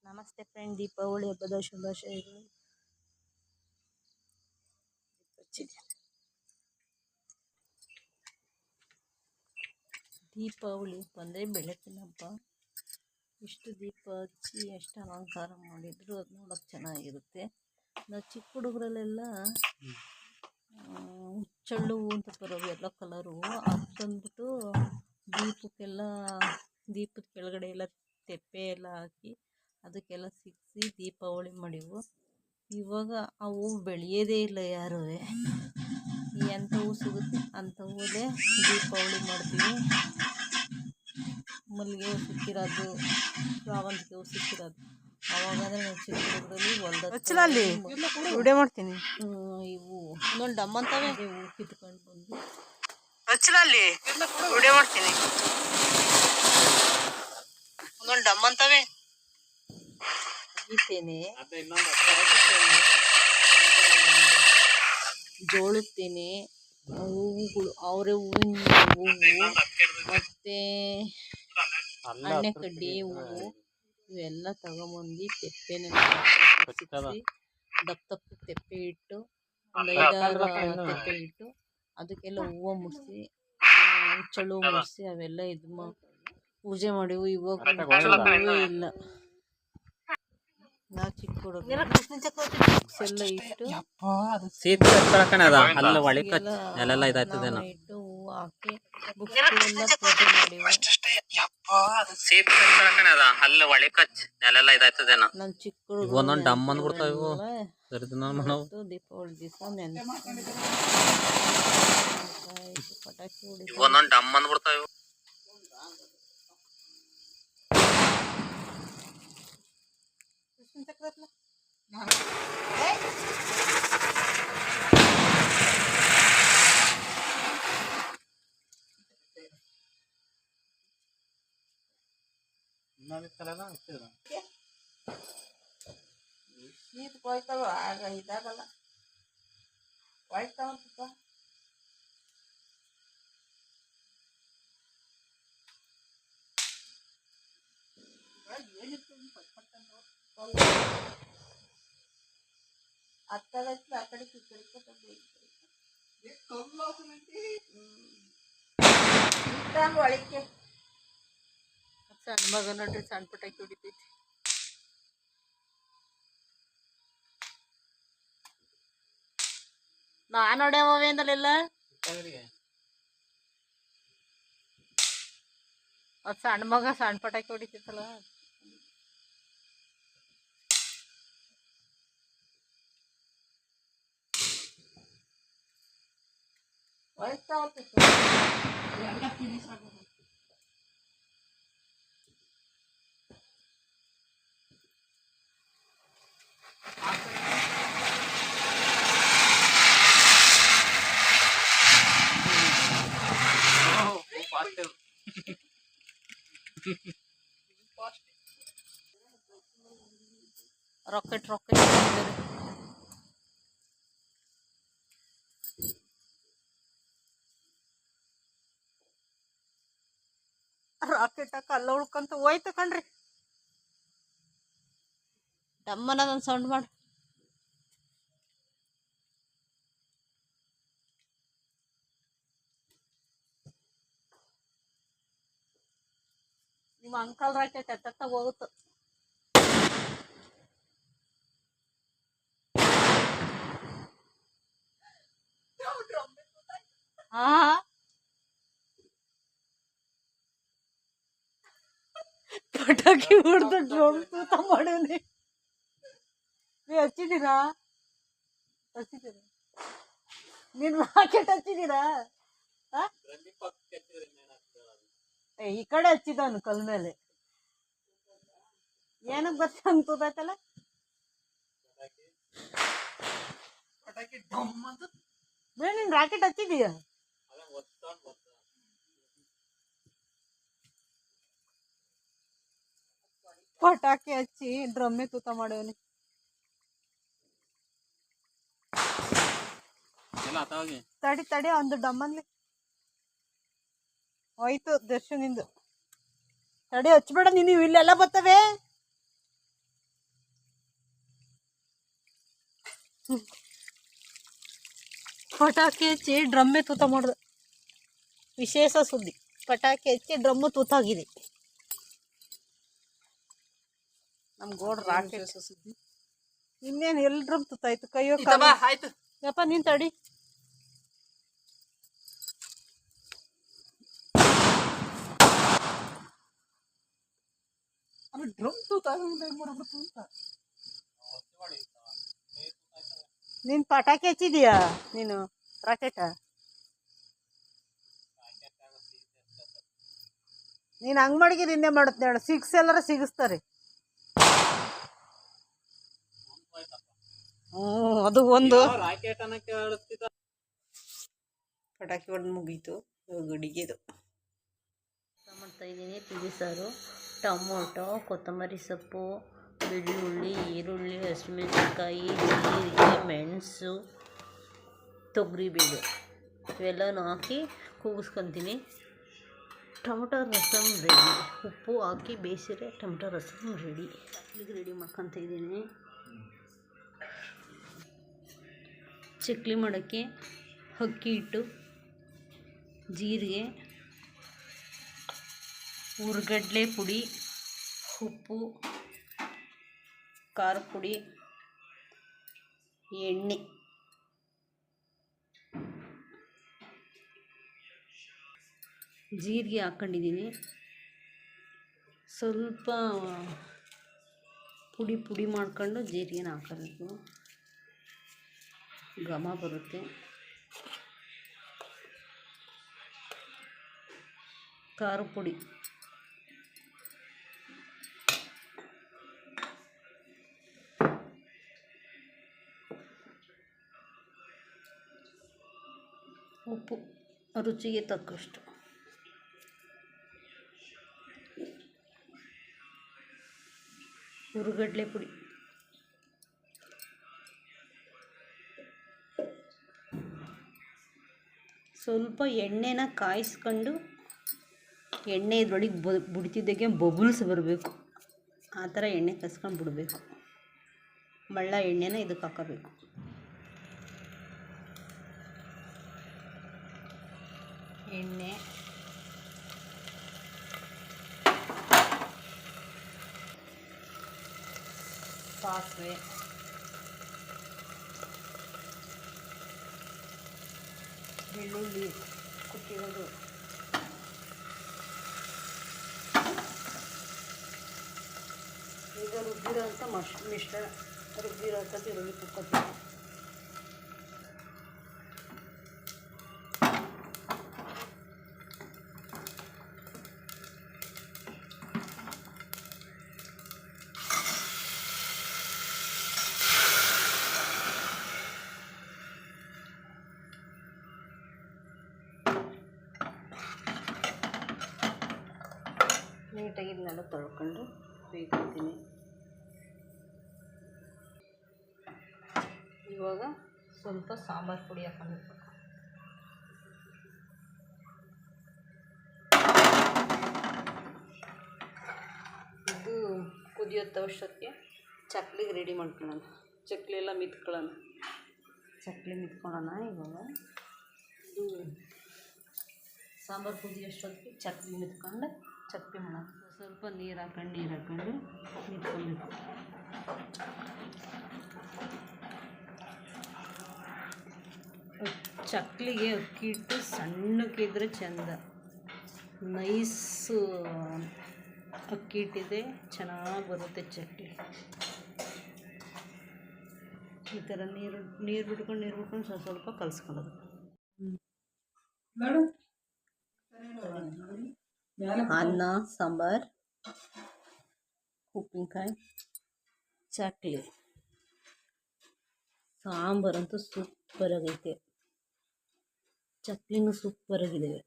ನಮಸ್ತೆ ಫ್ರೆಂಡ್, ದೀಪಾವಳಿ ಹಬ್ಬದ ಶುಭಾಶಯಗಳು. ದೀಪಾವಳಿ ಬಂದರೆ ಬೆಳಕಿನ ಹಬ್ಬ. ಎಷ್ಟು ದೀಪ ಹಚ್ಚಿ ಎಷ್ಟು ಅಲಂಕಾರ ಮಾಡಿದ್ರು ಅದು ನೋಡೋಕೆ ಚೆನ್ನಾಗಿರುತ್ತೆ. ನಾವು ಚಿಕ್ಕ ಹುಡುಗರಲ್ಲೆಲ್ಲ ಹುಚ್ಚಳ್ಳು ಅಂತ ಬರೋವು ಎಲ್ಲ ಕಲರು ಅದು ತಂದ್ಬಿಟ್ಟು ದೀಪದ ಕೆಳಗಡೆ ಎಲ್ಲ ತೆಪ್ಪೆ ಎಲ್ಲ ಹಾಕಿ ಅದಕ್ಕೆಲ್ಲ ಸಿಕ್ಕಿಸಿ ದೀಪಾವಳಿ ಮಾಡಿವು. ಇವಾಗ ಅವು ಬೆಳೆಯೋದೇ ಇಲ್ಲ ಯಾರೂ. ಎಂಥ ಹೂ ಸಿಗುತ್ತೆ ಅಂಥ ಹೂವೇ ದೀಪಾವಳಿ ಮಾಡ್ತೀವಿ. ಮಲ್ಲಿಗೆ ಹೂ ಸಿಕ್ಕಿರೋದು, ಸಾವಂತಿಗೆ ಹೂ ಸಿಕ್ಕಿರೋದು. ಅವಾಗಂದ್ರೆ ನಾವು ಚಿತ್ರದಲ್ಲಿ ಹೊಲ್ದಲ್ಲಿ ವಿಡಿಯೋ ಮಾಡ್ತೀನಿ. ಇವು ಇನ್ನೊಂದು ಡಮ್ ಅಂತವೆ ಹೂ ಕಿತ್ಕೊಂಡು ಬಂದು ವಿಡಿಯೋ ಮಾಡ್ತೀನಿ. ಒಂದೊಂದು ಡಮ್ ಅಂತವೆ ಗೀತೇನೆ, ಜೋಳದ ತೆನೆ, ಹೂವುಗಳು, ಅವರೇ ಹೂವಿನ ಹೂವು, ಮತ್ತೆ ಅಣ್ಣೆ ಕಡ್ಡಿ ಹೂವು ಇವೆಲ್ಲ ತಗೊಂಬಂದು ತೆಪ್ಪೆನ ದಪ್ಪ ತೆಪ್ಪೆ ಇಟ್ಟು ಒಂದು 5-6 ತೆಪ್ಪೆ ಇಟ್ಟು ಅದಕ್ಕೆಲ್ಲ ಹೂವು ಮುಡಿಸಿ ಹುಚ್ಚಳ್ಳು ಮುಡಿಸಿ ಅವೆಲ್ಲ ಪೂಜೆ ಮಾಡಿವು. ಇವಾಗ ಇಲ್ಲ. ನಾವು ಚಿಕ್ಕ ಹುಡುಗ ಎಲ್ಲ ಇಟ್ಟು ಇಟ್ಟು ಹೂವು ಹಾಕಿ ಬುಕ್ಸ್ಗಳೆಲ್ಲ ಪೂಜೆ ಮಾಡಿವು. ನಾನು ಚಿಕ್ಕ ಹುಡುಗ ದೀಪಾವಳಿ ದಿವಸ ಪಟಾಕಿ ಹೊಡಿತೀವಿ. ಶೀತ ಹೋಯ್ತಾವ, ಆಗ ಇದಾಗಲ್ಲ, ಹೋಯ್ತಾವ. ಸಣ್ಣ ಮಗ ನೋಡ್ರಿ ಸಣ್ಣ ಪಟಾಕಿ ಹೊಡಿತೈತಿ. ನಾನು ಹೊಡ್ಯಾವೇ ಅಂದಲೆಲ್ಲ ಅದು ಸಣ್ಣ ಮಗ ಸಣ್ಣ ಪಟಾಕಿ ಹೊಡಿತೈತಲ್ಲ. ರಾಕೆಟ್ ರಾಕೆಟ್ ಕಲ್ಲ ಉಳ್ಕಂತ ಹೋಯ್ತು ಕಣ್ರಿ. ಡಮ್ಮನದೊಂದು ಸೌಂಡ್ ಮಾಡಿ. ನಿಮ್ಮ ಅಂಕಲ್ ರಾಕೆಟ್ ಎತ್ತ ಹೋಗುತ್ತೆ. ಪಟಾಕಿ ಹೊಡೆದು ಡ್ರೋನ್ ತೂತ ಮಾಡೋನೆ. ನೀವು ಹಚ್ಚಿದ್ದೀರಾ? ನೀನು ರಾಕೆಟ್ ಹಚ್ಚಿದ್ದೀರಾ? ಈ ಕಡೆ ಹಚ್ಚಿದವನು ಕಲ್ ಮೇಲೆ ಏನಕ್ಕೆ ಬರ್ತ ಅಂತದೈತಲ್ಲ. ನೀನು ರಾಕೆಟ್ ಹಚ್ಚಿದೀಯ? ಪಟಾಕಿ ಹಚ್ಚಿ ಡ್ರಮ್ಮೆ ತೂತ ಮಾಡೋನಿ. ತಡಿ ಒಂದು ಡಮ್ಮನ್ಲಿ ಹೋಯ್ತು ದರ್ಶನಿಂದು. ತಡಿ ಹಚ್ಬೇಡ ನೀನು, ಇಲ್ಲೆಲ್ಲ ಬರ್ತವೆ. ಪಟಾಕಿ ಹಚ್ಚಿ ಡ್ರಮ್ಮೆ ತೂತ ಮಾಡ್ದೆ. ವಿಶೇಷ ಸುದ್ದಿ, ಪಟಾಕಿ ಹಚ್ಚಿ ಡ್ರಮ್ಮು ತೂತಾಗಿದೆ. ನಮ್ಮ ಗೋಡ್ ರಾಕೆಟ್ ಸುದ್ದಿ. ಇನ್ನೇನು ಎಲ್ಲಿ ಡ್ರಮ್ ತೂತಾಯ್ತು ಕೈಯೋ ಆಯ್ತು ಯಪ್ಪ ನೀನ್ ತಡಿ. ಡ್ರಮ್ ನೀನ್ ಪಟಾಕಿ ಹಚ್ಚಿದೀಯಾ ನೀನು ರಾಕೆಟ್? ನೀನು ಹಂಗ್ ಮಾಡಿದ್ರೆ ಹಿಂದೆ ಮಾಡುತ್ತೆ ಹೇಳು. ಸಿಕ್ಸ್ ಎಲ್ಲಾರ ಸಿಗಿಸ್ತಾರೆ. ಅದು ಒಂದು ಪಟಾಕಿ ಹೊಡೆದು ಮುಗೀತು. ಅಡಿಗೆದು ಮಾಡ್ತಾ ಇದ್ದೀನಿ. ತಿಳಿ ಸಾರು, ಟೊಮೊಟೊ, ಕೊತ್ತಂಬರಿ ಸೊಪ್ಪು, ಬೆಳ್ಳುಳ್ಳಿ, ಈರುಳ್ಳಿ, ಹಸಿಮೆಣಸಿನ್ಕಾಯಿ, ಜೀರಿಗೆ, ಮೆಣಸು, ತೊಗರಿಬೇಳೆ ಇವೆಲ್ಲನೂ ಹಾಕಿ ಕೂಗಿಸ್ಕೊತೀನಿ. Tomato rasam ready. ಉಪ್ಪು ಹಾಕಿ ಬೇಯಿಸಿದ್ರೆ ಟೊಮೊಟೊ ರಸಮ್ ರೆಡಿ. ಚಕ್ಲಿಗೆ ರೆಡಿ ಮಾಡ್ಕೊತ ಇದ್ದೀನಿ. ಚಕ್ಲಿ ಮಾಡೋಕ್ಕೆ ಅಕ್ಕಿ ಹಿಟ್ಟು, ಜೀರಿಗೆ, ಹುರ್ಗಡ್ಲೆ ಪುಡಿ, ಉಪ್ಪು, ಖಾರ ಪುಡಿ, ಎಣ್ಣೆ, ಜೀರಿಗೆ ಹಾಕ್ಕೊಂಡಿದ್ದೀನಿ. ಸ್ವಲ್ಪ ಪುಡಿ ಮಾಡ್ಕೊಂಡು ಜೀರಿಗೆನ ಹಾಕೋಬೇಕು, ಘಮ ಬರುತ್ತೆ. ಖಾರ ಪುಡಿ, ಉಪ್ಪು ರುಚಿಗೆ ತಕ್ಕಷ್ಟು, ಹುರ್ಗಡ್ಲೆ ಪುಡಿ, ಸ್ವಲ್ಪ ಎಣ್ಣೆನ ಕಾಯಿಸ್ಕೊಂಡು ಎಣ್ಣೆ ಇದ್ರೊಳಗೆ ಬಿಡ್ತಿದ್ದಾಗೆ ಬಬಲ್ಸ್ ಬರಬೇಕು. ಆ ಥರ ಎಣ್ಣೆ ಕಾಯಿಸ್ಕೊಂಡು ಬಿಡಬೇಕು. ಮಳ್ಳ ಎಣ್ಣೆನ ಇದಕ್ಕೆ ಹಾಕೋಬೇಕು. ಎಣ್ಣೆ, ಸಾಸಿವೆ, ಬೆಳ್ಳುಳ್ಳಿ ಕುಟ್ಟಿರೋದು, ಈಗ ರುಬ್ಬಿರೋ ಅಂಥ ಮಿಶ್ರ ರುಬ್ಬಿರೋ ಅಂಥದ್ದು ಈರುಳ್ಳಿ ಕುಕ್ಕೋತೀವಿ. ನೀಟಾಗಿ ಇದನ್ನೆಲ್ಲ ತೊಳ್ಕೊಂಡು ಬೇಯ್ಕೊತೀನಿ. ಇವಾಗ ಸ್ವಲ್ಪ ಸಾಂಬಾರು ಪುಡಿ ಹಾಕೋಬೇಕು. ಇದು ಕುದಿಯೋತ್ತವಷ್ಟೊತ್ತಿಗೆ ಚಕ್ಲಿಗೆ ರೆಡಿ ಮಾಡ್ಕೊಳ್ಳೋಣ. ಚಕ್ಲಿ ಎಲ್ಲ ಮಿತ್ಕೊಳ್ಳೋಣ. ಚಕ್ಲಿ ಮಿತ್ಕೊಳ್ಳೋಣ. ಇವಾಗ ಇದು ಸಾಂಬಾರು ಕುದಿಯೋಷ್ಟೊತ್ತಿಗೆ ಚಕ್ಲಿ ಮಿತ್ಕೊಂಡು ಚಕ್ಲಿ ಮಾಡೋಣ. ಸ್ವಲ್ಪ ನೀರು ಹಾಕೊಂಡು ಮಿತ್ಕೊಬೇಕು. ಚಕ್ಲಿಗೆ ಅಕ್ಕಿ ಹಿಟ್ಟು ಸಣ್ಣಕ್ಕಿದ್ರೆ ಚೆಂದ. ನೈಸು ಅಕ್ಕಿ ಹಿಟ್ಟಿದೆ ಚೆನ್ನಾಗಿ ಬರುತ್ತೆ ಚಕ್ಲಿ. ಈ ಥರ ನೀರು ಬಿಟ್ಕೊಂಡು ಸ್ವಲ್ಪ ಕಲಿಸ್ಕೊಳ್ಳೋದು. ಅನ್ನ, ಸಾಂಬಾರು, ಉಪ್ಪಿನಕಾಯಿ, ಚಕ್ಲಿ. ಸಾಂಬಾರಂತೂ ಸೂಪರಾಗೈತೆ. ಚಕ್ಲಿನೂ ಸೂಪರಾಗಿದ್ದಾವೆ.